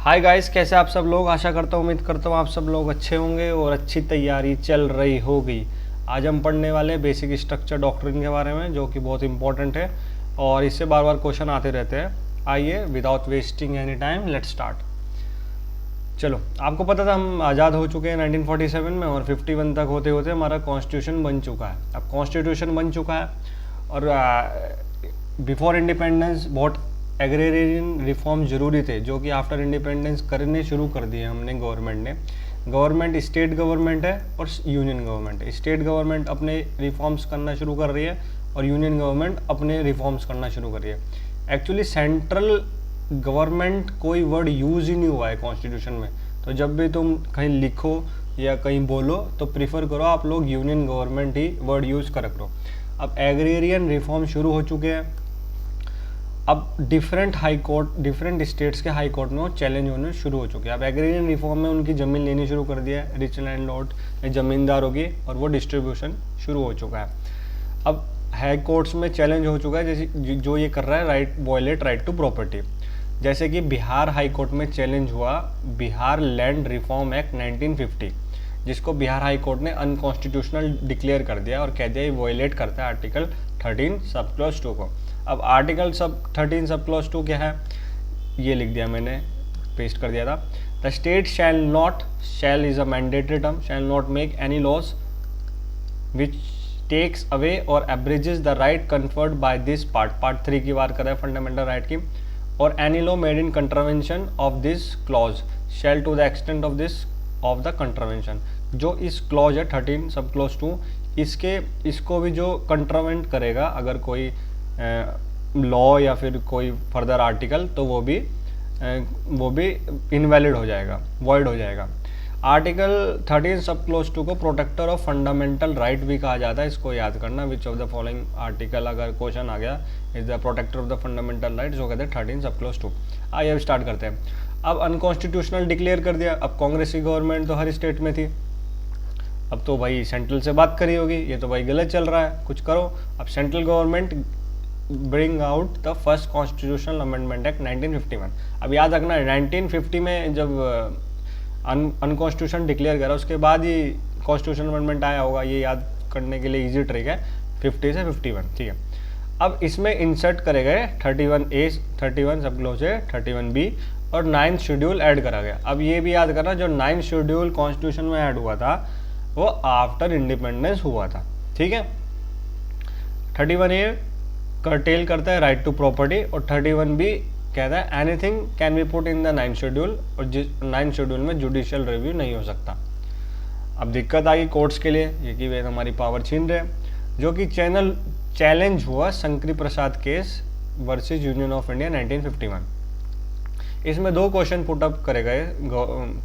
Hi guys, कैसे आप सब लोग। आशा करता हूँ, उम्मीद करता हूँ आप सब लोग अच्छे होंगे और अच्छी तैयारी चल रही होगी। आज हम पढ़ने वाले हैं बेसिक स्ट्रक्चर डॉक्ट्रिन के बारे में, जो कि बहुत इंपॉर्टेंट है और इससे बार बार क्वेश्चन आते रहते हैं। आइए without wasting any time let's start. चलो, आपको पता था हम आज़ाद हो चुके हैं 1947 में और 51 तक होते होते हमारा कॉन्स्टिट्यूशन बन चुका है। अब कॉन्स्टिट्यूशन बन चुका है और बिफोर इंडिपेंडेंस बहुत एग्रेरियन रिफॉर्म जरूरी थे, जो कि आफ्टर इंडिपेंडेंस करने शुरू कर दिए हमने। गवर्नमेंट स्टेट गवर्नमेंट है और यूनियन गवर्नमेंट है। स्टेट गवर्नमेंट अपने रिफॉर्म्स करना शुरू कर रही है और यूनियन गवर्नमेंट अपने रिफॉर्म्स करना शुरू कर रही है। एक्चुअली सेंट्रल गवर्नमेंट कोई वर्ड यूज़ ही नहीं हुआ है कॉन्स्टिट्यूशन में, तो जब भी तुम कहीं लिखो या कहीं बोलो तो प्रीफर करो आप लोग यूनियन गवर्नमेंट ही वर्ड यूज़ करो। अब एग्रेरियन रिफॉर्म शुरू हो चुके हैं। अब डिफरेंट स्टेट्स के हाई कोर्ट में वो चैलेंज होने शुरू हो चुके हैं। अब एग्रेरियन रिफॉर्म में उनकी ज़मीन लेनी शुरू कर दिया है, रिच लैंडलॉर्ड ज़मींदारों की, और वो डिस्ट्रीब्यूशन शुरू हो चुका है। अब हाई कोर्ट्स में चैलेंज हो चुका है, जैसे जो ये कर रहा है वायलेट राइट टू प्रॉपर्टी। जैसे कि बिहार हाई कोर्ट में चैलेंज हुआ बिहार लैंड रिफॉर्म एक्ट 1950, जिसको बिहार हाई कोर्ट ने अनकॉन्स्टिट्यूशनल डिक्लेयर कर दिया और कह दिया ये वायलेट करता है आर्टिकल 13 सब क्लॉज 2 को। अब आर्टिकल 13 सब क्लॉज 2 क्या है, ये लिख दिया मैंने, पेस्ट कर दिया था। The state shall is a mandatory term, shall not make any laws which takes away or abridges the right conferred by this part 3 की बात कर रहा है फंडामेंटल राइट की। और any law made in contravention of this clause shall to the extent of the contravention. जो इस clause है 13 सब क्लॉज 2, इसको भी जो कंट्रावेंट करेगा अगर कोई लॉ या फिर कोई फर्दर आर्टिकल, तो वो भी इनवैलिड हो जाएगा, वॉइड हो जाएगा। आर्टिकल 13 सब क्लोज 2 को प्रोटेक्टर ऑफ फंडामेंटल राइट भी कहा जाता है, इसको याद करना। Which of the following article, अगर क्वेश्चन आ गया, is the protector of the fundamental right, जो कहते हैं 13 सब क्लोज 2। आइए अब स्टार्ट करते हैं। अब अनकॉन्स्टिट्यूशनल डिक्लेयर कर दिया। अब कांग्रेस की गवर्नमेंट तो हर स्टेट में थी, अब तो भाई सेंट्रल से बात करी होगी, ये तो भाई गलत चल रहा है, कुछ करो। अब central government bring out the first constitutional amendment act 1951। अब याद रखना 1950 में जब अनकॉन्स्टिट्यूशन डिक्लेयर करा, उसके बाद ही कॉन्स्टिट्यूशन अमेंडमेंट आया होगा, ये याद करने के लिए इजी ट्रिक है। 50 से 51, ठीक है। अब इसमें इंसर्ट करे गए 31A 31 सब क्लोज है 31B और 9th शेड्यूल ऐड करा गया। अब ये भी याद करना, जो 9th शेड्यूल कॉन्स्टिट्यूशन में ऐड हुआ था वो आफ्टर इंडिपेंडेंस हुआ था, ठीक है। 31A कर्टेल करता है राइट टू प्रॉपर्टी और 31B कहता है anything can be put in the 9th schedule, और 9th शेड्यूल में जुडिशियल रिव्यू नहीं हो सकता। अब दिक्कत आ गई कोर्ट्स के लिए, ये कि वे हमारी पावर छीन रहे हैं, जो कि चैलेंज हुआ Shankari Prasad case versus Union of India 1951। इसमें 2 क्वेश्चन पुटअप करे गए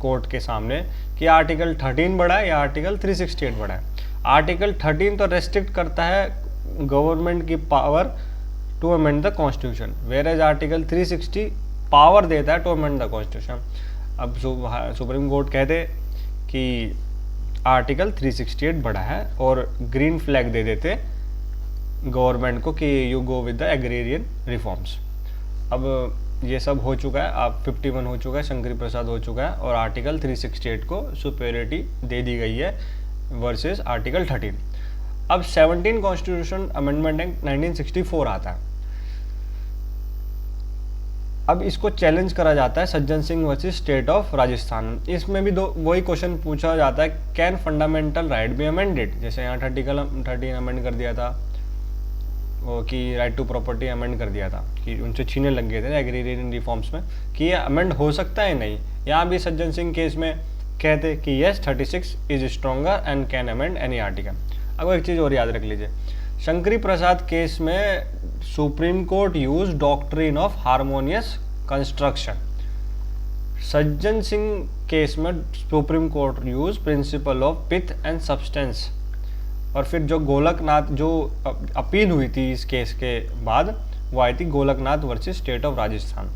कोर्ट के सामने कि आर्टिकल 13 बड़ा है या आर्टिकल 368 बड़ा है। आर्टिकल 13 तो रेस्ट्रिक्ट करता है गवर्नमेंट की power to amend the constitution, whereas article 360 power देता है टू अमेंड द कॉन्स्टिट्यूशन। अब सुप्रीम कोर्ट कहते कि आर्टिकल 368 बड़ा है और ग्रीन फ्लैग दे देते गवर्नमेंट को कि you go with the agrarian reforms. अब ये सब हो चुका है, अब 51 हो चुका है, शंकरी प्रसाद हो चुका है और आर्टिकल 368 को सुपेरियरिटी दे दी गई है वर्सेस आर्टिकल 13। अब 17 कॉन्स्टिट्यूशन अमेंडमेंट एक्ट 1964 आता है। अब इसको चैलेंज करा जाता है Sajjan Singh versus state of Rajasthan. इसमें भी वही क्वेश्चन पूछा जाता है, can fundamental right be amended. जैसे यहाँ 13 अमेंड कर दिया था, वो कि राइट टू प्रॉपर्टी अमेंड कर दिया था कि उनसे छीने लग गए थे एग्रीरियन रिफॉर्म्स में, कि ये अमेंड हो सकता है नहीं। यहाँ भी सज्जन सिंह केस में कहते कि yes 36 is stronger and can amend any article. अब एक चीज़ और याद रख लीजिए, शंकरी प्रसाद केस में supreme court use doctrine of harmonious construction. Sajjan Singh case में supreme court use principle of pith and substance. और फिर जो गोलकनाथ, जो अपील हुई थी इस केस के बाद, वो आई थी Golaknath versus state of Rajasthan.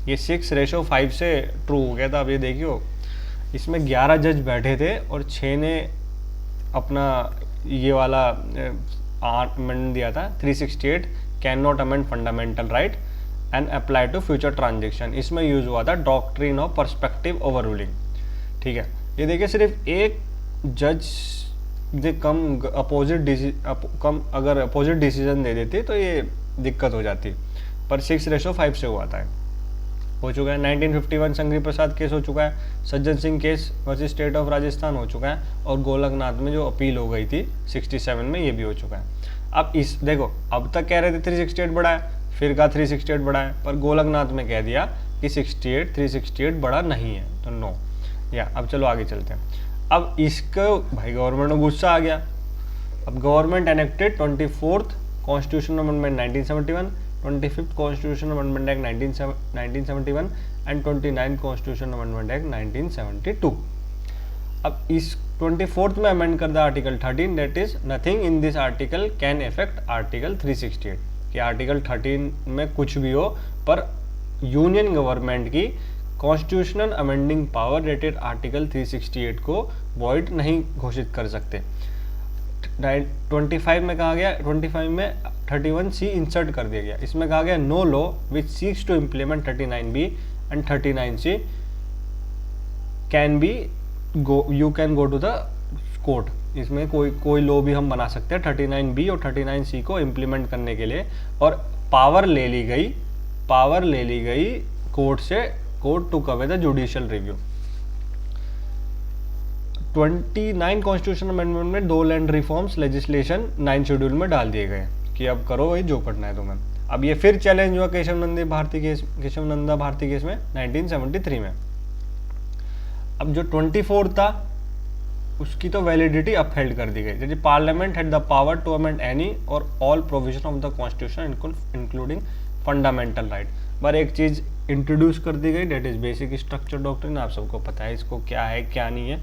ये 6:5 से ट्रू हो गया था। अब ये देखियो, इसमें 11 जज बैठे थे और 6 ने अपना ये वाला अमेंड दिया था 368 can not amend fundamental right, and apply to future transaction. इसमें यूज हुआ था doctrine of perspective overruling. ठीक है, ये देखिए सिर्फ एक जज अगर अपोजिट डिसीजन दे देती तो ये दिक्कत हो जाती, पर 6:5 से हुआ था, हो चुका है। 1951 संघवी प्रसाद केस हो चुका है, सज्जन Singh case versus state of Rajasthan हो चुका है, और गोलकनाथ में जो अपील हो गई थी 67 में, ये भी हो चुका है। अब इस देखो, अब तक कह रहे थे 368 बड़ा है, फिर कहा 368 बड़ा है, पर गोलकनाथ में कह दिया कि 368 बड़ा नहीं है, तो नो। या अब चलो आगे चलते हैं। अब इसको भाई गवर्नमेंट को गुस्सा आ गया। अब government enacted 24th constitution amendment 1971, 25th constitution amendment act 1971 and 29th constitution amendment act 1972। अब इस 24th में अमेंड कर दिया article 13, that is nothing in this article can effect article 368, कि आर्टिकल 13 में कुछ भी हो, पर यूनियन गवर्नमेंट की constitutional amending power rated article 368 को वॉइड नहीं घोषित कर सकते। 25 में कहा गया, 25 में 31C इंसर्ट कर दिया गया। इसमें कहा गया no law which seeks to implement 39B and 39C can be you can go to the court. इसमें कोई लॉ भी हम बना सकते हैं 39B और 39C को इम्प्लीमेंट करने के लिए, और पावर ले ली गई कोर्ट से, कोर्ट टू कवे the judicial review. 29 constitution amendment में 2 लैंड रिफॉर्म्स लेजिस्लेशन 9 शेड्यूल में डाल दिए गए कि अब करो भाई जो करना है तुम्हें। अब ये फिर चैलेंज हुआ केशव नंदा भारती केस में 1973 में। अब जो 24 था उसकी तो वैलिडिटी अपहेल्ड कर दी गई। जैसे parliament had the power to amend any और all provision of the constitution including fundamental right, पर एक चीज इंट्रोड्यूस कर दी गई, that is basic structure doctrine. आप सबको पता है इसको क्या है क्या नहीं है।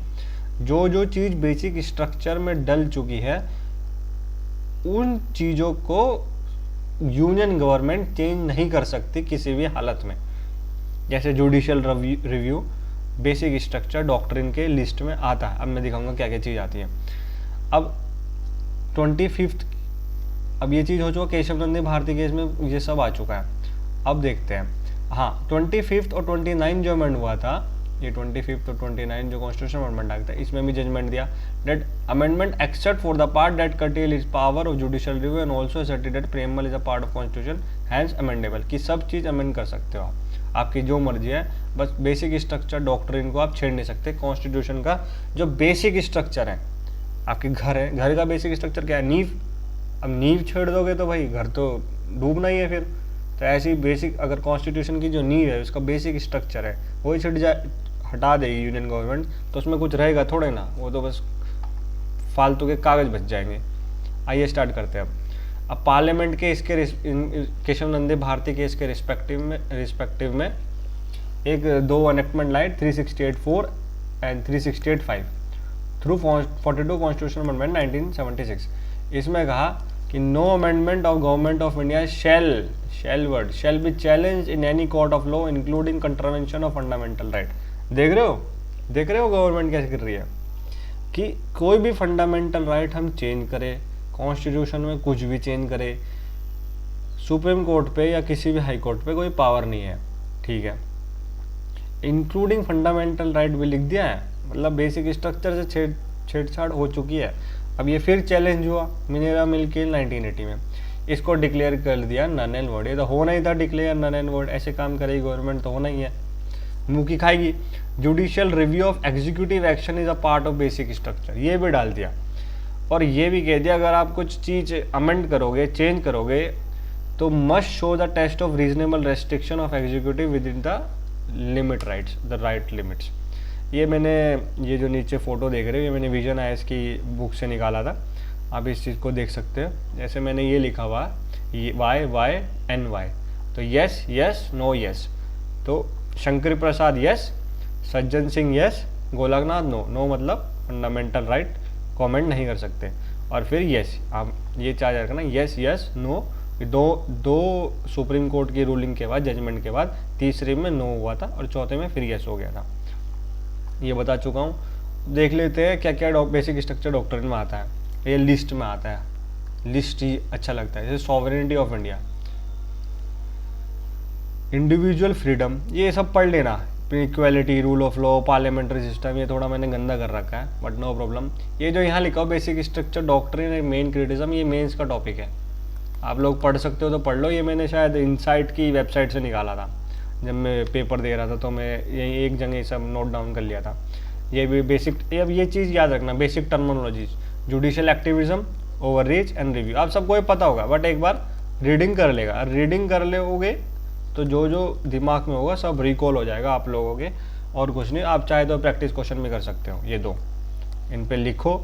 जो चीज बेसिक स्ट्रक्चर में डल चुकी है उन चीजों को यूनियन गवर्नमेंट चेंज नहीं कर सकती किसी भी हालत में। जैसे judicial review basic structure doctrine के लिस्ट में आता है। अब मैं दिखाऊंगा क्या क्या चीज आती है। अब 25th, अब ये चीज हो चुका केशव नंदा भारती केस में, ये सब आ चुका है। अब देखते हैं, हाँ 25th और 29 जो अमेंड हुआ था, ये 25th और 29 जो कॉन्स्टिट्यूशन अमेंडमेंट एक्ट था, इसमें भी जजमेंट दिया that amendment except for the part that curtail is power of judicial review and also asserted that preamble is a part of constitution hence amendable, कि सब चीज अमेंड कर सकते हो आप, आपकी जो मर्जी है, बस बेसिक स्ट्रक्चर डॉक्ट्रिन को आप छेड़ नहीं सकते। कॉन्स्टिट्यूशन का जो बेसिक स्ट्रक्चर है, आपके घर है, घर का बेसिक स्ट्रक्चर क्या है, नींव। अब नींव छेड़ दोगे तो भाई घर तो डूबना ही है फिर। तो ऐसी बेसिक, अगर कॉन्स्टिट्यूशन की जो नींव है उसका बेसिक स्ट्रक्चर है वही हटा देगी यूनियन गवर्नमेंट, तो उसमें कुछ रहेगा थोड़े ना, वो तो बस फालतू के कागज बच जाएंगे। आइए स्टार्ट करते हैं। अब पार्लियामेंट के इसके केशव नंदा भारती केस के रिस्पेक्टिव में एक 2 enactment light 368(4) and 368(5) through 42 constitution amendment 1976। इसमें कहा कि no amendment of government of India shall be challenge in any court of law including contravention of fundamental right. देख रहे हो गवर्नमेंट कैसे कर रही है कि कोई भी फंडामेंटल राइट हम चेंज करें, कॉन्स्टिट्यूशन में कुछ भी चेंज करें, सुप्रीम कोर्ट पे या किसी भी हाई कोर्ट पे कोई पावर नहीं है। ठीक है, इंक्लूडिंग फंडामेंटल राइट भी लिख दिया है, मतलब बेसिक स्ट्रक्चर से छेड़छाड़ हो चुकी है। अब ये फिर चैलेंज हुआ मिनेरा मिल केस 1980 में, इसको डिक्लेयर कर दिया नन एंड वॉइड। ये तो होना ही था डिक्लेयर नन एंड वॉइड, ऐसे काम करेगी गवर्नमेंट तो होना ही है, मुंह की खाएगी। Judicial review of executive action is a part of basic structure, ये भी डाल दिया। और ये भी कह दिया अगर आप कुछ चीज़ अमेंड करोगे, चेंज करोगे, तो must show the test of reasonable restriction of executive within the limit rights, the right limits. ये मैंने, ये जो नीचे फोटो देख रहे हो, ये मैंने विजन आईएएस की बुक से निकाला था, आप इस चीज़ को देख सकते हो। जैसे मैंने ये लिखा हुआ वाई एन वाई, तो यस यस नो यस, तो Shankar Prasad yes, Sajjan Singh yes, Golaknath no. No मतलब फंडामेंटल राइट कमेंट नहीं कर सकते, और फिर यस, आप ये चार्ज रखना यस यस नो। दो सुप्रीम कोर्ट की रूलिंग के बाद, जजमेंट के बाद, तीसरे में नो हुआ था और चौथे में फिर यस हो गया था। ये बता चुका हूँ। देख लेते हैं क्या क्या बेसिक स्ट्रक्चर डॉक्ट्रिन में आता है। ये लिस्ट में आता है, लिस्ट ही अच्छा लगता है। जैसे sovereignty of India, individual freedom, ये सब पढ़ लेना। Equality, rule of law, parliamentary system, ये थोड़ा मैंने गंदा कर रखा है बट नो प्रॉब्लम। ये जो यहाँ लिखा हो basic structure doctrine and main criticism, ये मेंस का टॉपिक है, आप लोग पढ़ सकते हो तो पढ़ लो। ये मैंने शायद इनसाइट की वेबसाइट से निकाला था, जब मैं पेपर दे रहा था तो मैं यही एक जगह सब नोट डाउन कर लिया था। ये भी बेसिक, अब ये चीज़ याद रखना, basic terminologies, judicial activism, over reach and review, आप सबको ये पता होगा बट एक बार रीडिंग कर लेगा, रीडिंग कर लोगे तो जो जो दिमाग में होगा सब रिकॉल हो जाएगा आप लोगों के, और कुछ नहीं। आप चाहे तो प्रैक्टिस क्वेश्चन भी कर सकते हो, ये दो इन पे लिखो,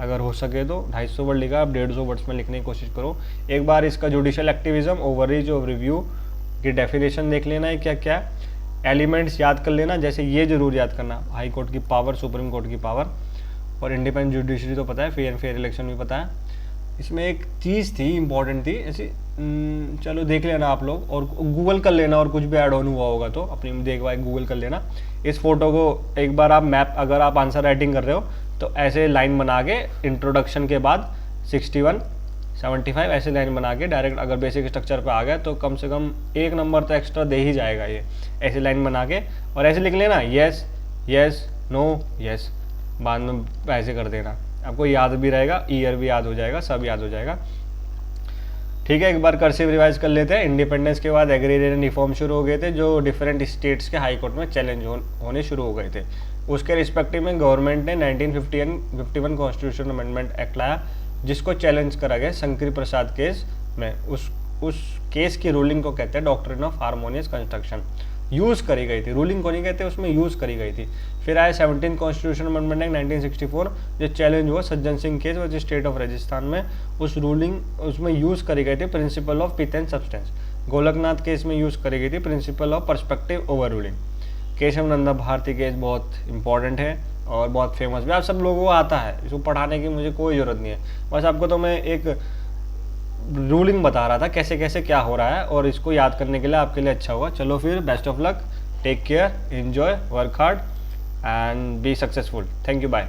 अगर हो सके तो 250 वर्ड लिखा, आप 150 वर्ड्स में लिखने की कोशिश करो। एक बार इसका जुडिशियल एक्टिविज्म, ओवर रीच और रिव्यू की डेफिनेशन देख लेना है क्या क्या, एलिमेंट्स याद कर लेना, जैसे ये जरूर याद करना, हाई कोर्ट की पावर, सुप्रीम कोर्ट की पावर, और इंडिपेंडेंट जुडिशरी तो पता है, फ्री एंड फेयर इलेक्शन भी पता है। इसमें एक चीज़ थी इंपॉर्टेंट थी ऐसी, चलो देख लेना आप लोग, और गूगल कर लेना, और कुछ भी ऐड ऑन हुआ होगा तो अपनी देख भाई गूगल कर लेना। इस फोटो को एक बार आप मैप, अगर आप आंसर राइटिंग कर रहे हो तो ऐसे लाइन बना के इंट्रोडक्शन के बाद 61, 75 ऐसे लाइन बना के डायरेक्ट, अगर बेसिक स्ट्रक्चर पे आ गया तो कम से कम 1 नंबर तो एक्स्ट्रा दे ही जाएगा ये। ऐसे लाइन बना के और ऐसे लिख लेना, यस यस नो यस, बाद में ऐसे कर देना, आपको याद भी रहेगा, ईयर भी याद हो जाएगा, सब याद हो जाएगा। ठीक है, एक बार कर्सिव रिवाइज कर लेते हैं। इंडिपेंडेंस के बाद एग्रीरियन रिफॉर्म शुरू हो गए थे, जो डिफरेंट स्टेट्स के हाई कोर्ट में चैलेंज होने शुरू हो गए थे। उसके रिस्पेक्टिव में गवर्नमेंट ने 1951 कॉन्स्टिट्यूशन अमेंडमेंट एक्ट लाया, जिसको चैलेंज करा गया शंकर प्रसाद केस में। उस केस की रूलिंग को कहते हैं doctrine of harmonious construction, use करी गई थी, रूलिंग को नहीं कहते, उसमें यूज़ करी गई थी। फिर आया 17 कॉन्स्टिट्यूशन अमेंडमेंट एक्ट 1964, जो चैलेंज हुआ सज्जन सिंह केस वजह स्टेट ऑफ राजस्थान में। उस रूलिंग, उसमें यूज़ करी गई थी principle of pith and substance. Golaknath case में यूज़ करी गई थी principle of perspective overruling. Kesavananda Bharati case बहुत इंपॉर्टेंट है और बहुत फेमस भी, आप सब लोगों को आता है, इसको पढ़ाने की मुझे कोई ज़रूरत नहीं है, बस आपको तो मैं एक रूलिंग बता रहा था कैसे कैसे क्या हो रहा है, और इसको याद करने के लिए आपके लिए अच्छा होगा। चलो फिर, best of luck, take care, enjoy, work hard and be successful. Thank you, bye.